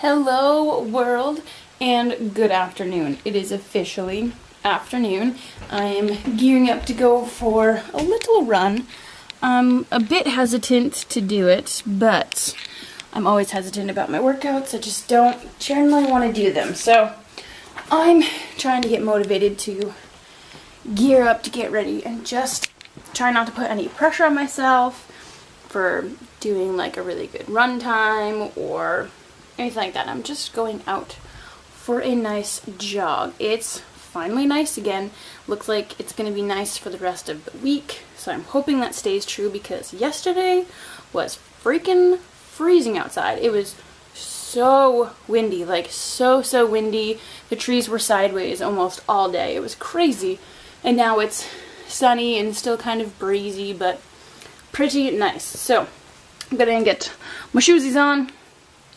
Hello world and good afternoon. It is officially afternoon. I am gearing up to go for a little run. I'm a bit hesitant to do it, but I'm always hesitant about my workouts. I just don't generally want to do them. So I'm trying to get motivated to gear up to get ready and just try not to put any pressure on myself for doing like a really good run time or anything like that. I'm just going out for a nice jog. It's finally nice again. Looks like it's going to be nice for the rest of the week. So I'm hoping that stays true because yesterday was freaking freezing outside. It was so windy, like so windy. The trees were sideways almost all day. It was crazy. And now it's sunny and still kind of breezy, but pretty nice. So I'm going to get my shoesies on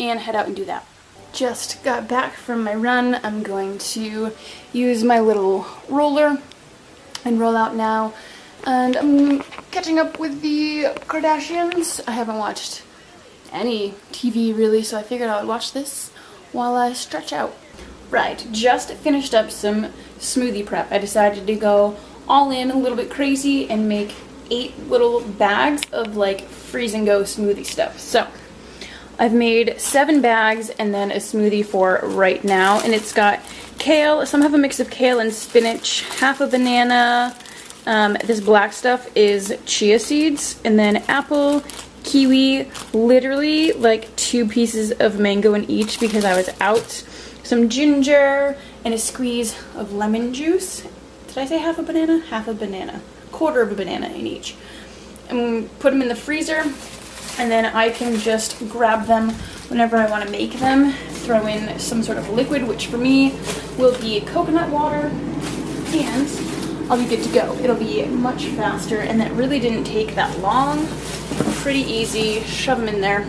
and head out and do that. Just got back from my run. I'm going to use my little roller and roll out now. And I'm catching up with the Kardashians. I haven't watched any TV really, so I figured I would watch this while I stretch out. Right, just finished up some smoothie prep. I decided to go all in, a little bit crazy, and make 8 little bags of like freeze and go smoothie stuff. So I've made 7 bags and then a smoothie for right now, and it's got kale. Some have a mix of kale and spinach, half a banana. This black stuff is chia seeds, and then apple, kiwi, literally like 2 pieces of mango in each because I was out, some ginger, and a squeeze of lemon juice. Did I say half a banana? Half a banana. Quarter of a banana in each. And put them in the freezer, and then I can just grab them whenever I want to make them. Throw in some sort of liquid, which for me will be coconut water, and I'll be good to go. It'll be much faster, and that really didn't take that long. Pretty easy. Shove them in there.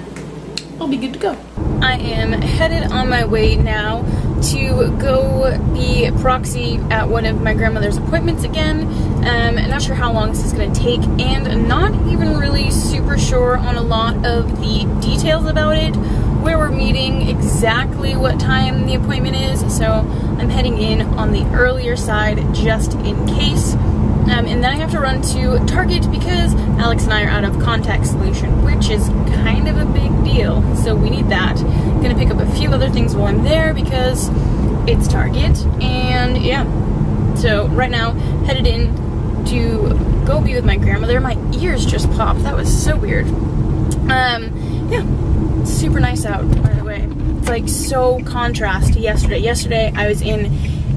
I'll be good to go. I am headed on my way now to go be proxy at one of my grandmother's appointments again. I'm not sure how long this is going to take, and not even really super sure on a lot of the details about it, where we're meeting, exactly what time the appointment is, so I'm heading in on the earlier side just in case. And then I have to run to Target because Alex and I are out of contact solution, which is kind of a big deal, so we need that. I'm gonna pick up a few other things while I'm there because it's Target, and yeah. So right now, headed in to go be with my grandmother. My ears just popped. That was so weird. Yeah, super nice out, by the way. It's like so contrast to yesterday. Yesterday I was in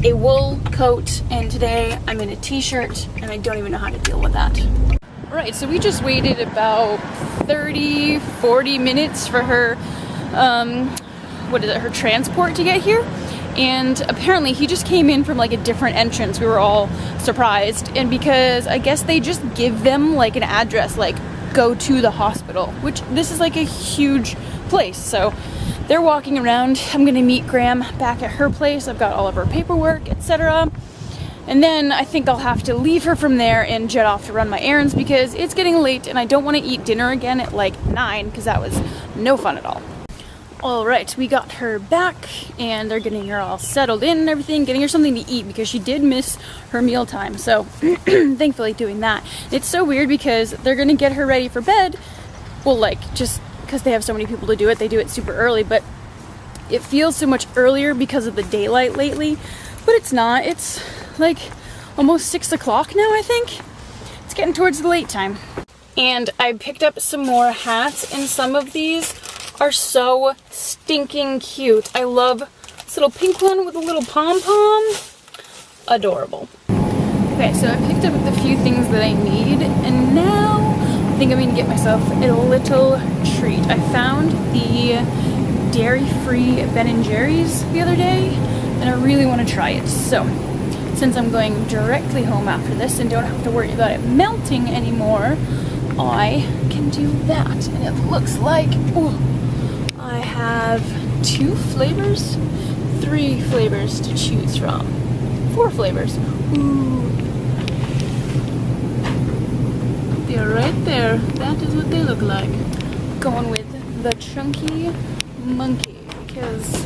a wool coat, and today I'm in a t-shirt, and I don't even know how to deal with that. Right, so we just waited about 30-40 minutes for her her transport to get here, and apparently he just came in from like a different entrance. We were all surprised, and because I guess they just give them like an address, like go to the hospital, which this is like a huge place, so they're walking around. I'm gonna meet Graham back at her place. I've got all of her paperwork, etc. And then I think I'll have to leave her from there and jet off to run my errands because it's getting late and I don't want to eat dinner again at like 9 because that was no fun at all. Alright, we got her back and they're getting her all settled in and everything, getting her something to eat because she did miss her meal time. So thankfully doing that. It's so weird because they're gonna get her ready for bed. Well, like just because they have so many people to do it, they do it super early, but it feels so much earlier because of the daylight lately, but it's not. It's like almost 6 o'clock now, I think. It's getting towards the late time. And I picked up some more hats, and some of these are so stinking cute. I love this little pink one with a little pom-pom. Adorable. Okay, so I picked up the few things that I need, and now I think I'm gonna get myself a little treat. I found the dairy-free Ben & Jerry's the other day, and I really want to try it. So, since I'm going directly home after this and don't have to worry about it melting anymore, I can do that. And it looks like, ooh, I have 2 flavors, 3 flavors to choose from. 4 flavors. Ooh. They're right there. That is what they look like. Going with the chunky monkey because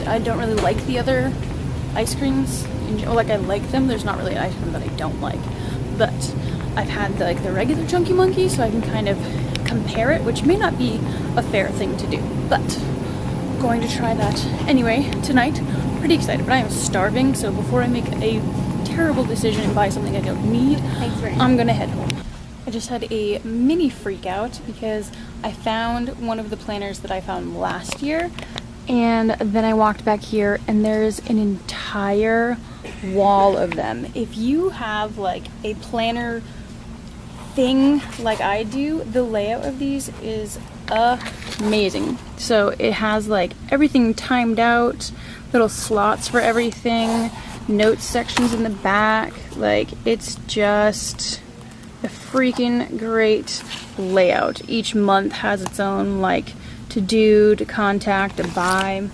I don't really like the other ice creams. Like, I like them, there's not really an ice cream that I don't like, but I've had the regular Chunky Monkey, so I can kind of compare it, which may not be a fair thing to do, but I'm going to try that anyway tonight. Pretty excited, but I am starving, so before I make a terrible decision and buy something I don't need, I'm gonna head home. I just had a mini freak out because I found one of the planners that I found last year, and then I walked back here and there's an entire wall of them. If you have like a planner thing like I do, the layout of these is amazing. So it has like everything timed out, little slots for everything, notes sections in the back. Like, it's just a freaking great layout. Each month has its own like to do, to contact, to buy.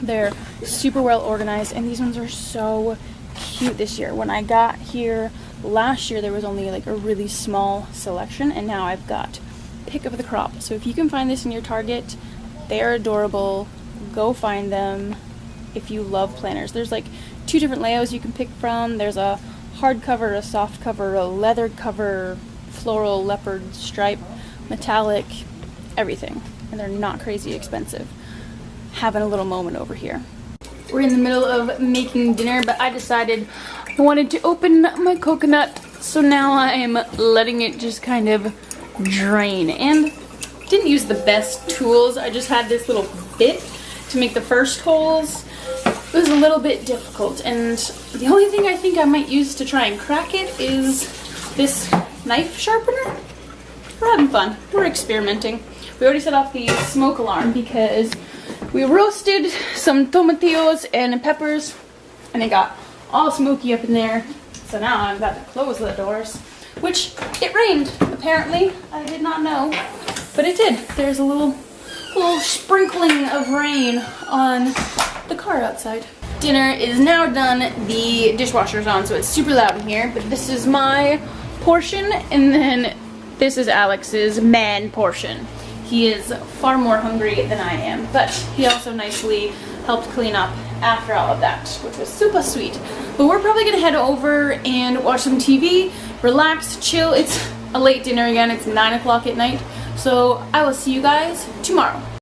They're super well organized, and these ones are so cute this year. When I got here last year, there was only like a really small selection, and now I've got pick of the crop. So if you can find this in your Target, they are adorable. Go find them if you love planners. There's like 2 different layouts you can pick from. There's a hardcover, a soft cover, a leather cover, floral, leopard, stripe, metallic, everything. And they're not crazy expensive. Having a little moment over here. We're in the middle of making dinner, but I decided I wanted to open my coconut, so now I am letting it just kind of drain. And didn't use the best tools. I just had this little bit to make the first holes. It was a little bit difficult, and the only thing I think I might use to try and crack it is this knife sharpener. We're having fun. We're experimenting. We already set off the smoke alarm because we roasted some tomatillos and peppers, and it got all smoky up in there. So now I'm about to close the doors, which it rained, apparently. I did not know, but it did. There's a little sprinkling of rain on the car outside. Dinner is now done. The dishwasher's on, so it's super loud in here, but this is my portion, and then this is Alex's man portion. He is far more hungry than I am, but he also nicely helped clean up after all of that, which was super sweet. But we're probably gonna head over and watch some TV, relax, chill. It's a late dinner again. It's 9 o'clock at night, so I will see you guys tomorrow.